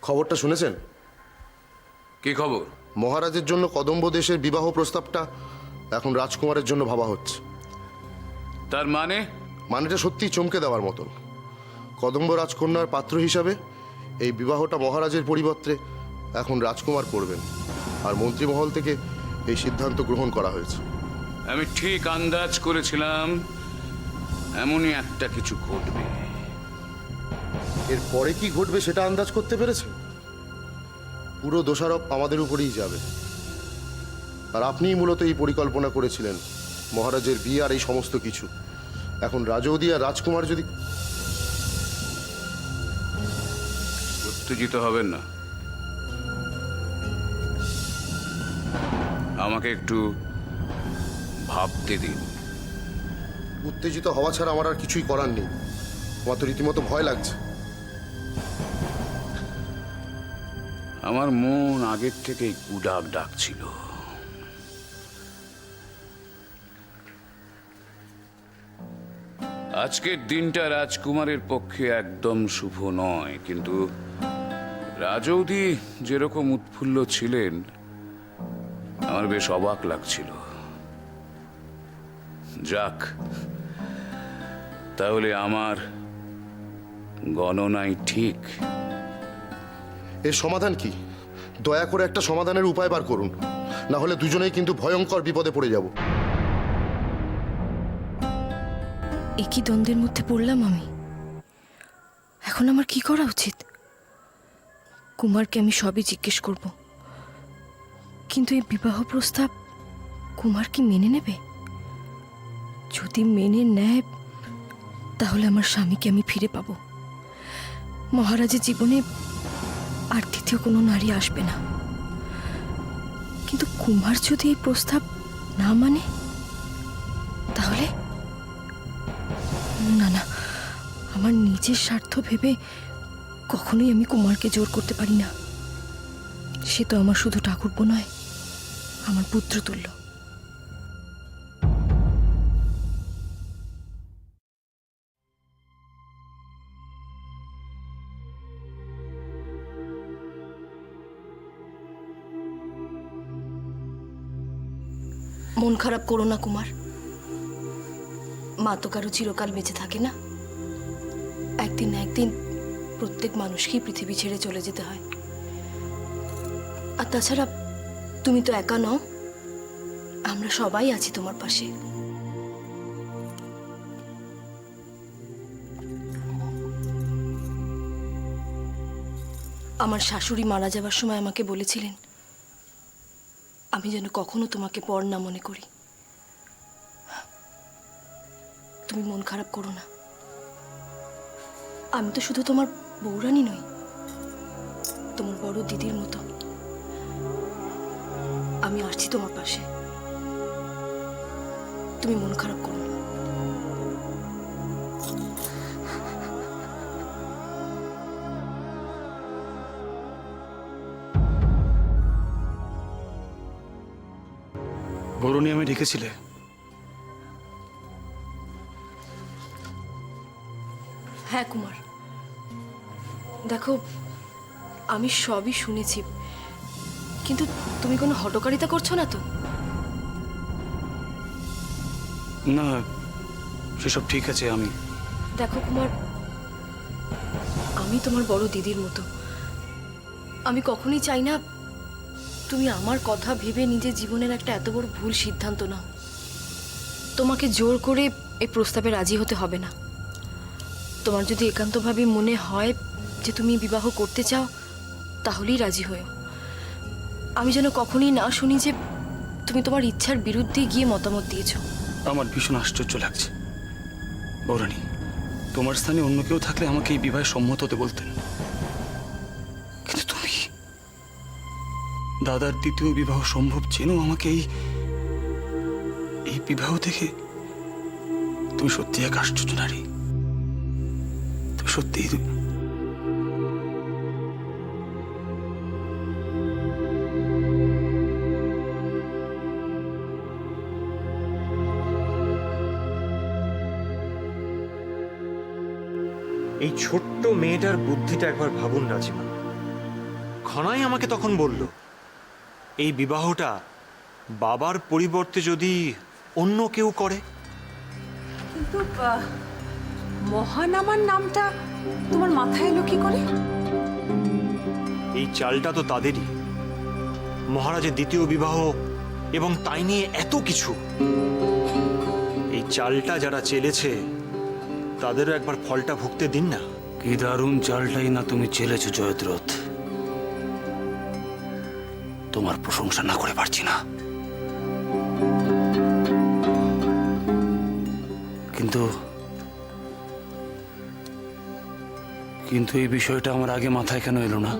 খবরটা শুনেছেন? কি খবর? মহারাজের জন্য কদম্ব দেশের বিবাহ প্রস্তাবটা এখন রাজকুমারের জন্য ভাবা হচ্ছে। তার মানে? মানেটা সত্যিই চমকে দেওয়ার মতন। কদম্ব রাজকন্যার পাত্র হিসাবে এই বিবাহটা মহারাজের পরিবর্তে এখন রাজকুমার করবেন, আর মন্ত্রীমহল থেকে এই সিদ্ধান্ত গ্রহণ করা হয়েছে। আমি ঠিক আন্দাজ করেছিলাম এমনই একটা কিছু ঘটবে। এর পরে কি ঘটবে সেটা আন্দাজ করতে পেরেছে? পুরো দোষারোপ আমাদের উপরেই যাবে। আর আপনিই মূলত এই পরিকল্পনা করেছিলেন মহারাজের বিয়ে আর এই সমস্ত কিছু। এখন রাজৌদি আর রাজকুমার যদি... উত্তেজিত হবেন না, আমাকে একটু ভাবতে দিন। উত্তেজিত হওয়া ছাড়া আমার আর কিছুই করার নেই। আমার তো রীতিমতো ভয় লাগছে। আমার মন আগের থেকেই উডাক ডাকছিল। আজকের দিনটা রাজকুমারের পক্ষে একদম শুভ নয়, কিন্তু রাজৌদি যেরকম উৎফুল্ল ছিলেন আমার বেশ অবাক লাগছিল। যাক, তাহলে আমার গণনাই ঠিক। এর সমাধান কি? দয়া করে একটা সমাধানের উপায় বার করুন, না হলে দুজনেই কিন্তু ভয়ঙ্কর বিপদে পড়ে যাব। একই দ্বন্দ্বের মধ্যে পড়লাম আমি। এখন আমার কি করা উচিত? কুমারকে আমি সবই জিজ্ঞেস করব, কিন্তু এই বিবাহ প্রস্তাব কুমার কি মেনে নেবে? যদি মেনে নেয় তাহলে আমার স্বামীকে আমি ফিরে পাবো। মহারাজের জীবনে আর দ্বিতীয় কোনো নারী আসবে না। কিন্তু কুমার যদি এই প্রস্তাব না মানে, তাহলে না না, আমার নিজের স্বার্থ ভেবে কখনোই আমি কুমারকে জোর করতে পারি না। সে তো আমার শুধু ঠাকুরপো নয়, আমার পুত্রতুল্য। মন খারাপ করো না কুমার, মা তো কারো চিরকাল বেঁচে থাকে না। একদিন না একদিন প্রত্যেক মানুষকেই পৃথিবী ছেড়ে চলে যেতে হয়। আর তাছাড়া তুমি তো একা নও, আমরা সবাই আছি তোমার পাশে। আমার শাশুড়ি মারা যাবার সময় আমাকে বলেছিলেন আমি যেন কখনো তোমাকে পর না মনে করি। তুমি মন খারাপ করো না। আমি তো শুধু তোমার বউরানী নই, তোমার বড় দিদির মতো। আমি আসছি তোমার পাশে, তুমি মন খারাপ করো না। বরুণী আমি ডেকেছিলে? হ্যাঁ কুমার, দেখো আমি সবই শুনেছি, কিন্তু তুমি কোনো হঠকারিতা করছো না তো? না, সেসব ঠিক আছে। আমি দেখো কুমার, আমি তোমার বড় দিদির মতো। আমি কখনোই চাই না তুমি আমার কথা ভেবে নিজের জীবনের একটা এত বড় ভুল সিদ্ধান্ত নাও। তোমাকে জোর করে এই প্রস্তাবে রাজি হতে হবে না। তোমার যদি একান্তভাবে মনে হয় যে তুমি বিবাহ করতে চাও, তাহলেই রাজি হয়েও। আমি যেন কখনোই না শুনি যে তুমি তোমার ইচ্ছার বিরুদ্ধে গিয়ে মতামত দিয়েছো। আমার ভীষণ আশ্চর্য লাগছে বরুণী। তোমার স্থানে অন্য কেউ থাকলে আমাকে এই বিবাহে সম্মত হতে বলতেন, কিন্তু তুমি দাদার দ্বিতীয় বিবাহ সম্ভব জেনেও আমাকে এই বিবাহ থেকে... তুমি সত্যি এক আশ্চর্য নারী। তুমি সত্যি... এই ছোট্ট মেয়েটার বুদ্ধিটা একবার ভাবুন রাজিমা। খনাই আমাকে তখন বলল এই বিবাহটা বাবার পরিবর্তে যদি অন্য কেউ করে। কিন্তু মহানামার নামটা তোমার মাথায় এলো কি করে? এই চালটা তো তাদেরই, মহারাজের দ্বিতীয় বিবাহ এবং তাই নিয়ে এত কিছু। এই চালটা যারা চেলেছে তাদেরও একবার ফলটা ভুগতে দিন না। কি দারুণ চালটাই না তুমি চেলেছো জয়দ্রথ। তোমার প্রশংসা না করে পারছি না। কিন্তু কিন্তু এই বিষয়টা আমার আগে মাথায় কেন এলো না?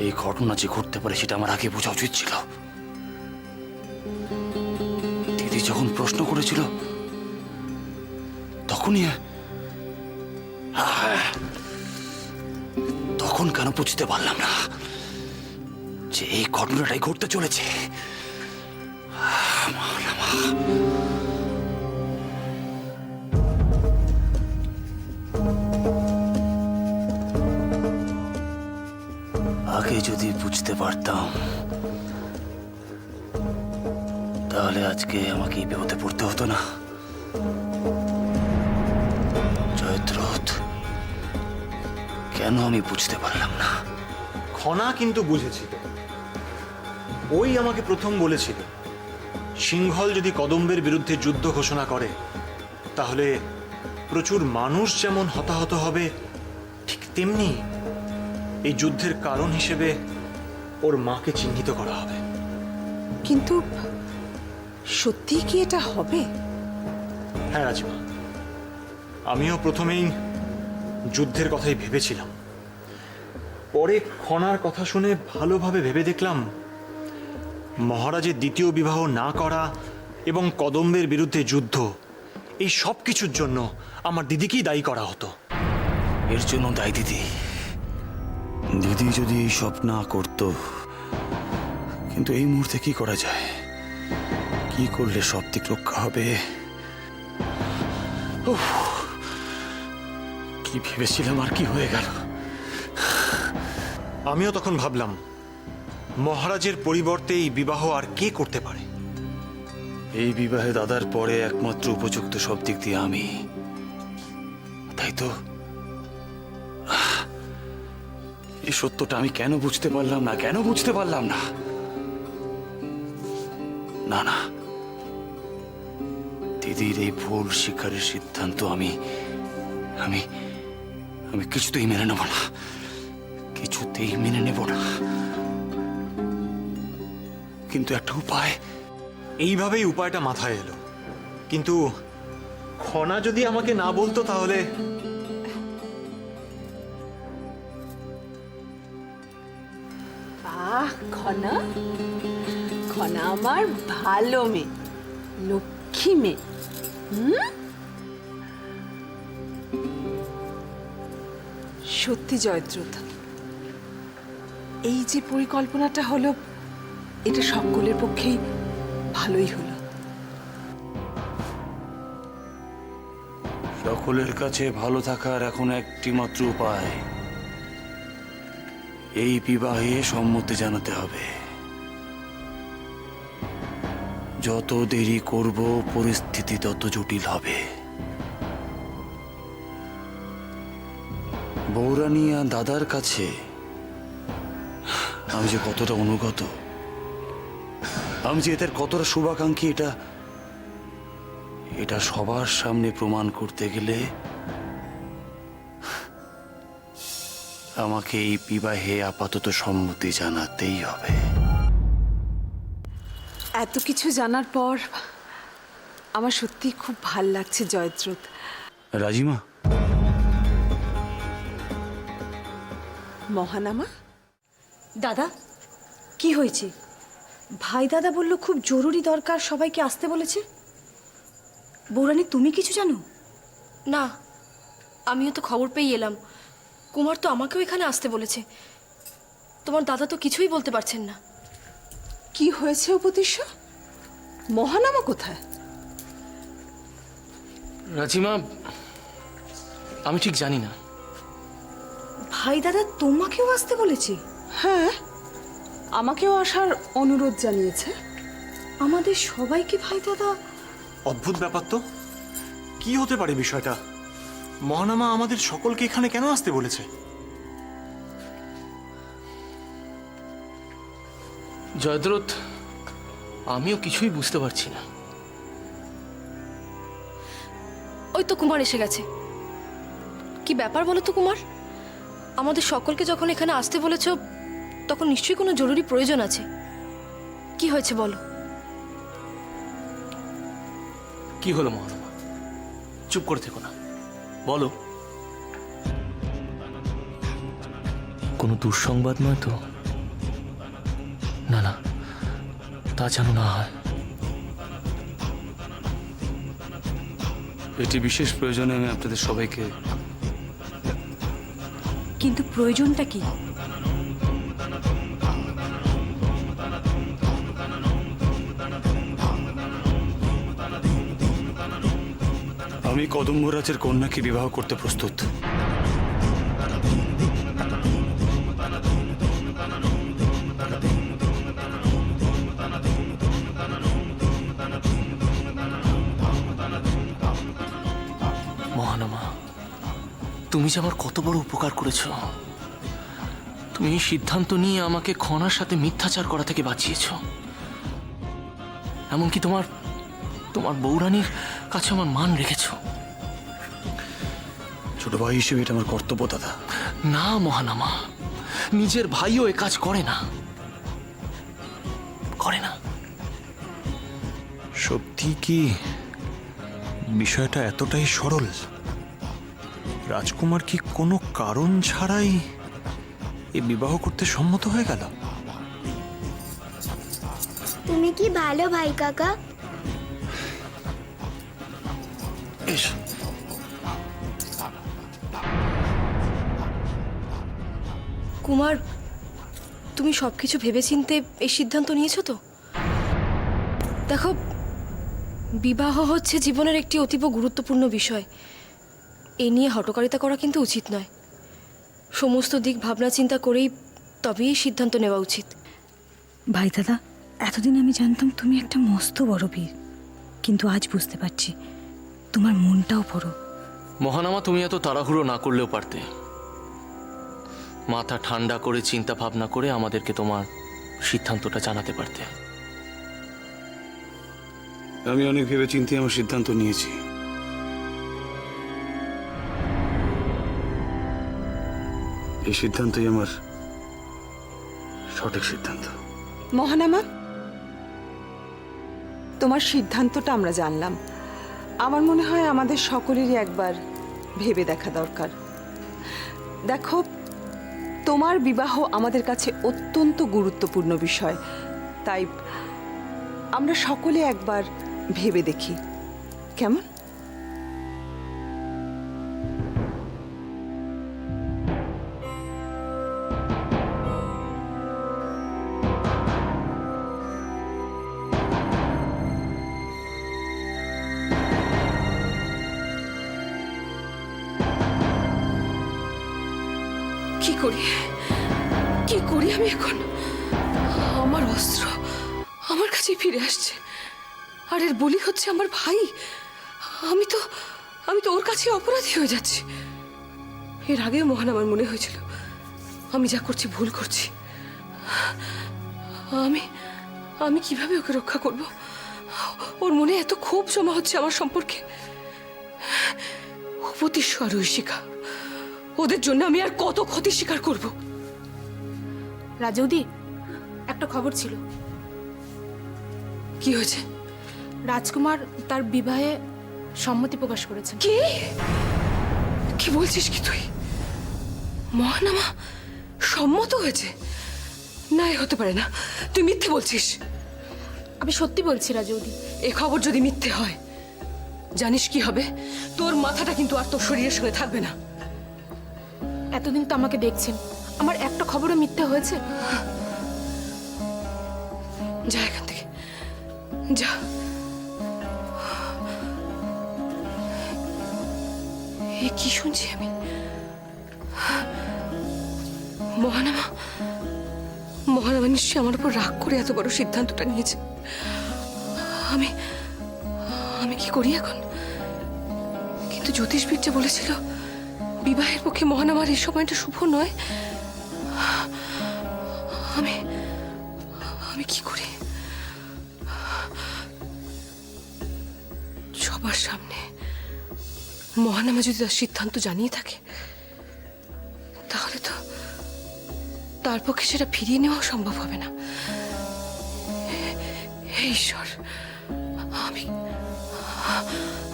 এই ঘটনা যে ঘটতে পারে সেটা আমার আগে বোঝা উচিত ছিল। দিদি যখন প্রশ্ন করেছিল তখন কেন বুঝতে পারলাম না যে এই ঘটনাটাই ঘটতে চলেছে। আগে যদি বুঝতে পারতাম তাহলে আজকে আমাকে এই বিপদে পড়তে হতো না। জয়দ্রথ, কেন আমি বুঝতে পারলাম না? খনা কিন্তু বুঝেছিল। ওই আমাকে প্রথম বলেছিল সিংহল যদি কদম্বের বিরুদ্ধে যুদ্ধ ঘোষণা করে তাহলে প্রচুর মানুষ যেমন হতাহত হবে, ঠিক তেমনি এই যুদ্ধের কারণ হিসেবে ওর মাকে চিহ্নিত করা হবে। কিন্তু সত্যি কি এটা হবে? হ্যাঁ রাজিমা, আমিও প্রথমেই যুদ্ধের কথাই ভেবেছিলাম। পরে খনার কথা শুনে ভালোভাবে ভেবে দেখলাম মহারাজের দ্বিতীয় বিবাহ না করা এবং কদম্বের বিরুদ্ধে যুদ্ধ, এই সব কিছুর জন্য আমার দিদিকেই দায়ী করা হতো। এর জন্য দায়ী দিদি। দিদি যদি এই সব না করতো, কিন্তু এই মুহূর্তে কি করা যায়? কি করলে সব দিক রক্ষা হবে? উফ, কি ভেবেছিলাম আর কি হয়ে গেল। আমিও তখন ভাবলাম মহারাজের পরিবর্তে এই বিবাহ আর কে করতে পারে। এই বিবাহে দাদার পরে একমাত্র উপযুক্ত সব দিক দিয়ে আমি, তাই তো? এই সত্যটা আমি কেন বুঝতে পারলাম না? কেন বুঝতে পারলাম না? না না, দিদির এই ভুল শিকারের সিদ্ধান্ত আমি আমি আমি কিছুতেই মেনে নেব না। কিছুতেই মেনে নেব না। কিন্তু একটা উপায়। এইভাবেই উপায়টা মাথায় এলো, কিন্তু খনা যদি আমাকে না বলতো তাহলে। বাহ খনা, খনা আমার ভালো মেয়ে, লক্ষ্মী মেয়ে। সত্যি জয়দ্রথ, এই যে পরিকল্পনাটা হলো এটা সকলের পক্ষেই ভালোই হলো। সকলের কাছে ভালো থাকার এখন একটি মাত্র উপায়, এই বিবাহে সম্মতি জানাতে হবে। যত দেরি করব পরিস্থিতি তত জটিল হবে। বৌরানী আর দাদার কাছে আমি যে কতটা অনুগত, আমি যে এদের কতটা শুভাকাঙ্ক্ষী, এটা সবার সামনে প্রমাণ করতে গেলে আমাকে এই বিবাহে আপাতত সম্মতি জানাতেই হবে। এত কিছু জানার পর আমার সত্যি খুব ভাল লাগছে জয়দ্রথ। রাজিমা, মহানামা, দাদা কি হয়েছে? ভাই দাদা বলল খুব জরুরি দরকার, সবাইকে আসতে বলেছে। বৌরানী তুমি কিছু জানো? না, আমিও তো খবর পেয়ে এলাম। কুমার তো আমাকেও এখানে আসতে বলেছে। তোমার দাদা তো কিছুই বলতে পারছেন না। কি হয়েছে উপদেশ? মহানামা কোথায়? রাজিমা, আমি ঠিক জানি না। ভাই দাদা তোমাকেও আসতে বলেছে? হ্যাঁ, আমাকেও আসার অনুরোধ জানিয়েছে। আমাদের সবাইকে ভাই দাদা? অদ্ভুত ব্যাপার তো। কি হতে পারে বিষয়টা? মহানামা আমাদের সকলকে এখানে কেন আসতে বলেছে? জয়দ্রথ, আমিও কিছুই বুঝতে পারছি না। ওই তো কুমার এসে গেছে। কি ব্যাপার বলো তো কুমার? আমাদের সকলকে যখন এখানে আসতে বলেছ তখন নিশ্চয়ই কোনো জরুরি প্রয়োজন আছে। কি হয়েছে বলো? কি হলো মহানামা? চুপ করে থেকো না, বলো। কোনো দুঃসংবাদ নয় তো? না না, তা যেন না হয়। এটি বিশেষ প্রয়োজনে আমি আপনাদের সবাইকে কিন্তু প্রয়োজনটা কি? আমি কদম্বরাজের কন্যাকে বিবাহ করতে প্রস্তুত। মহানামা, তুমি যে আমার কত বড় উপকার করেছ। তুমি এই সিদ্ধান্ত নিয়ে আমাকে খনার সাথে মিথ্যাচার করা থেকে বাঁচিয়েছ। এমনকি তোমার বৌরানীর কাছে আমার মান রেখেছ। ছোট ভাই হিসেবে এটা আমার কর্তব্য দাদা। না মহানামা, নিজের ভাইও এ কাজ করে না, করে না। সত্যি কি বিষয়টা এতটাই সরল? রাজকুমার কি কোনো কারণ ছাড়াই এ বিবাহ করতে সম্মত হয়ে গেল? তুমি কি ভালো ভাই কাকা? এসো। কুমার, তুমি সবকিছু ভেবেচিন্তে এই সিদ্ধান্ত নিয়েছো তো? দেখো, বিবাহ হচ্ছে জীবনের একটি অতীব গুরুত্বপূর্ণ বিষয়। এ নিয়ে হঠকারিতা করা কিন্তু উচিত নয়। সমস্ত দিক ভাবনা চিন্তা করেই তবেই সিদ্ধান্ত নেওয়া উচিত। ভাই দাদা, এতদিন আমি জানতাম তুমি একটা মস্ত বড় বীর, কিন্তু আজ বুঝতে পারছি তোমার মনটাও বড়। মহানামা, তুমি এত তাড়াহুড়ো না করলেও পারতে। মাথা ঠান্ডা করে চিন্তা ভাবনা করে আমাদেরকে তোমার সিদ্ধান্তটা জানাতে পারতে। আমি অনেক ভেবে চিন্তে আমার সিদ্ধান্ত নিয়েছি। এই সিদ্ধান্তই আমার সঠিক সিদ্ধান্ত। মহানামা, তোমার সিদ্ধান্তটা আমরা জানলাম। আমার মনে হয় আমাদের সকলেরই একবার ভেবে দেখা দরকার। দেখো, তোমার বিবাহ আমাদের কাছে অত্যন্ত গুরুত্বপূর্ণ বিষয়, তাই আমরা সকলে একবার ভেবে দেখি, কেমন? কি করি আমি এখন? আমার অস্ত্র আমার কাছে ফিরে আসছে, আর এর বলি হচ্ছে আমার ভাই। আমি তো ওর কাছে অপরাধী হয়ে যাচ্ছি। এর আগেও মহান আমার মনে হয়েছিল আমি যা করছি ভুল করছি। আমি কিভাবে ওকে রক্ষা করব? ওর মনে এত ক্ষোভ জমা হচ্ছে আমার সম্পর্কে। উপতিষ্য আর ঐশিকা, ওদের জন্য আমি আর কত ক্ষতি স্বীকার করব? রাজৌদি, একটা খবর ছিল। কি হয়েছে? রাজকুমার তার বিবাহে সম্মতি প্রকাশ করেছেন। কি কি বলছিস কি তুই? মহানামা সম্মত হয়েছে? না, এ হতে পারে না। তুই মিথ্যে বলছিস। আমি সত্যি বলছি রাজৌদি। এ খবর যদি মিথ্যে হয়, জানিস কি হবে? তোর মাথাটা কিন্তু আর তোর শরীরের সঙ্গে থাকবে না। এতদিন তো আমাকে দেখছেন, আমার একটা খবরও মিথ্যে হয়েছে? যা এখান থেকে, যা। এ কি শুনছি আমি? মহানামা মহানামা নিশ্চয়ই আমার উপর রাগ করে এত বড় সিদ্ধান্তটা নিয়েছে। আমি আমি কি করি এখন? কিন্তু জ্যোতিষবিদ যে বলেছিল বিবাহের পক্ষে মহানামার এই সময়টা শুভ নয়। আমি আমি কি করি? সবার সামনে মহানামা যদি তার সিদ্ধান্ত জানিয়ে থাকে, তাহলে তো তার পক্ষে সেটা ফিরিয়ে নেওয়া সম্ভব হবে না। হে ঈশ্বর, আমি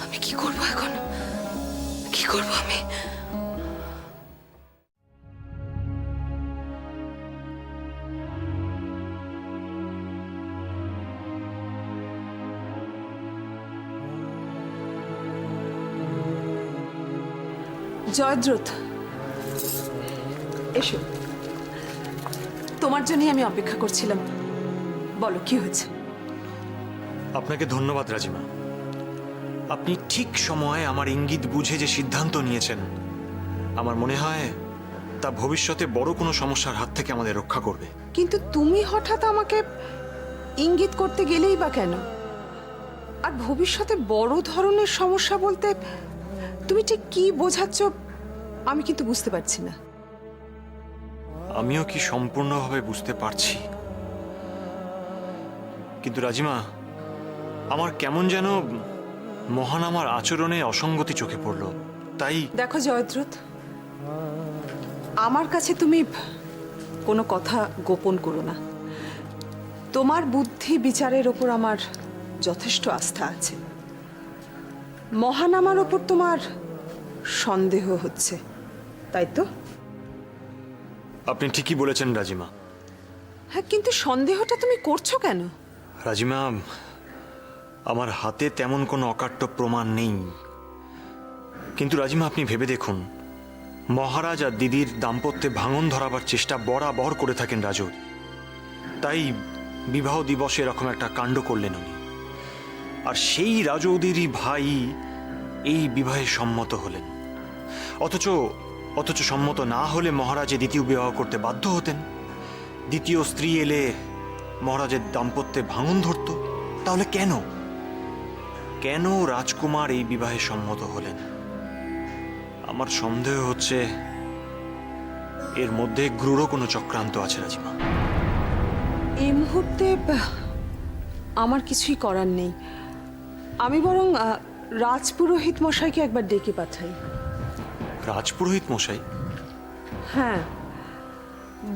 আমি কি করব এখন? কি করব আমি? জয়দ্রথ, এসো। তোমার জন্যই আমি অপেক্ষা করছিলাম। বলো, কি হয়েছে? আপনাকে ধন্যবাদ রাজিমা। আপনি ঠিক সময়ে আমার ইঙ্গিত বুঝে যে সিদ্ধান্ত নিয়েছেন, আমার মনে হয় তা ভবিষ্যতে বড় কোনো সমস্যার হাত থেকে আমাদের রক্ষা করবে। কিন্তু তুমি হঠাৎ আমাকে ইঙ্গিত করতে গেলেই বা কেন? আর ভবিষ্যতে বড় ধরনের সমস্যা বলতে তুমি ঠিক কি বোঝাচ্ছ আমি কিন্তু বুঝতে পারছি না। আমিও কি সম্পূর্ণভাবে বুঝতে পারছি, কিন্তু রাজিমা, আমার কেমন যেন মহানামার আচরণে অসঙ্গতি চোখে পড়ল। তাই দেখো জয়দ্রথ, আমার কাছে তুমি কোনো কথা গোপন করো না। তোমার বুদ্ধি বিচারের ওপর আমার যথেষ্ট আস্থা আছে। মহানামার ওপর তোমার সন্দেহ হচ্ছে, তাই তো? আপনি ঠিকই বলেছেন রাজিমা। হ্যাঁ, কিন্তু সন্দেহটা তুমি করছো কেন? রাজিমা, আমার হাতে তেমন কোনো অকাট্য প্রমাণ নেই, কিন্তু রাজিমা আপনি ভেবে দেখুন, মহারাজ আর দিদির দাম্পত্যে ভাঙন ধরাবার চেষ্টা বরাবর করে থাকেন রাজু। তাই বিবাহ দিবসে এরকম একটা কাণ্ড করলেন উনি, আর সেই রাজৌদিরই ভাই এই বিবাহে সম্মত হলেন। অথচ সম্মত না হলে মহারাজে দ্বিতীয় বিবাহ করতে বাধ্য হতেন। দ্বিতীয় স্ত্রী এলে মহারাজের দাম্পত্যে ভাঙন ধরত। তাহলে কেন রাজকুমার এই বিবাহে সম্মত হলেন? আমার সন্দেহ হচ্ছে এর মধ্যে গূঢ় কোনো চক্রান্ত আছে রাজিমা। এই মুহূর্তে আমার কিছুই করার নেই। আমি বরং রাজপুরোহিত মশাইকে একবার ডেকে পাঠাই। রাজপুরোহিত মশাই? হ্যাঁ,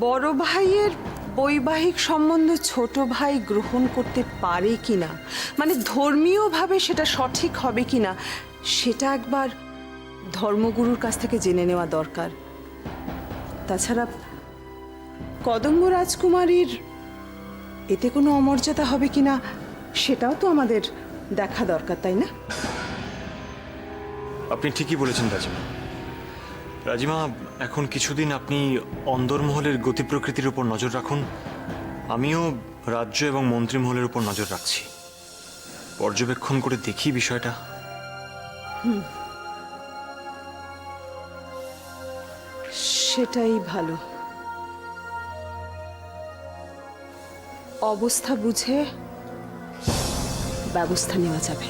বড় ভাইয়ের বৈবাহিক সম্বন্ধ ছোট ভাই গ্রহণ করতে পারে কিনা, মানে ধর্মীয়ভাবে সেটা সঠিক হবে কিনা, সেটা একবার ধর্মগুরুর কাছ থেকে জেনে নেওয়া দরকার। তাছাড়া কদম্ব রাজকুমারীর এতে কোনো অমর্যাদা হবে কিনা সেটাও তো আমাদের দেখা দরকার, তাই না? আপনি ঠিকই বলেছেন রাজিমা। রাজিমা, এখন কিছুদিন আপনি অন্দরমহলের গতি প্রকৃতির উপর নজর রাখুন। আমিও রাজ্য এবং মন্ত্রীমহলের উপর নজর রাখছি, পর্যবেক্ষণ করে দেখি বিষয়টা। সেটাই ভালো। অবস্থা বুঝে ব্যবস্থা নেওয়া যাবে।